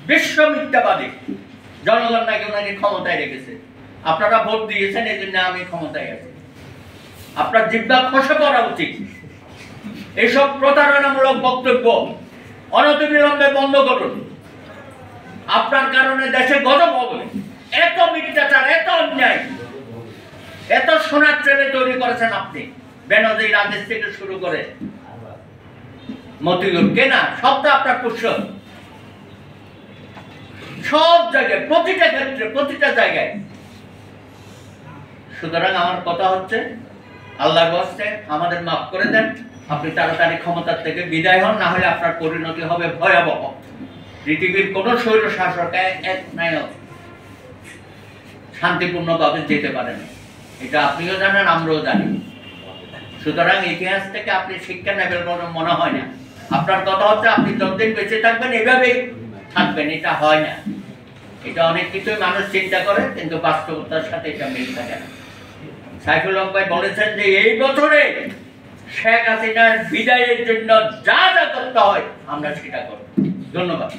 বিশ্ব মিথ্যাবাদী। জনগণ নাকি ওনাকে ক্ষমতায় রেখেছে, আপনারা ভোট দিয়েছেন, এই জন্য আমি ক্ষমতায় আছি। আপনার জিহ্বা খসে পড়া উচিত। এইসব প্রতারণামূলক বক্তব্য অনতিবিলম্বে বন্ধ করুন। আপনার কারণে দেশে গজব হবে। এত মিথ্যাচার, এত অন্যায়, এত সোনার ট্রেনে তৈরি করেছেন আপনি। বেনজির আদেশ থেকে শুরু করে মতিউর কেনা সবটা আপনার পুষ্য, সব জায়গায়, প্রতিটা ক্ষেত্রে, প্রতিটা জায়গায়। সুতরাং আমার কথা হচ্ছে, আল্লাহর ওয়াস্তে আমাদের মাফ করে দেন। আপনি তাড়াতাড়ি ক্ষমতার থেকে বিদায় হন, না হলে আপনার পরিণতি হবে ভয়াবহ। পৃথিবীর কোন স্বৈর শাসক এক নায়ক শান্তিপূর্ণভাবে যেতে পারে না, এটা আপনিও জানেন, আমরাও জানি। সুতরাং ইতিহাস থেকে আপনি শিক্ষা নেবেন বলে মনে হয় না। আপনার কথা হচ্ছে আপনি যতদিন বেঁচে থাকবেন এভাবেই থাকবেন, এটা হয় না। এটা অনেক কিছুই মানুষ চিন্তা করে, কিন্তু বাস্তবতার সাথে এটা মিল থাকে না। সাইফুল হক ভাই বলেছেন যে এই বছরে শেখ হাসিনার বিদায়ের জন্য যা যা করতে হয় আমরা সেটা করব। ধন্যবাদ।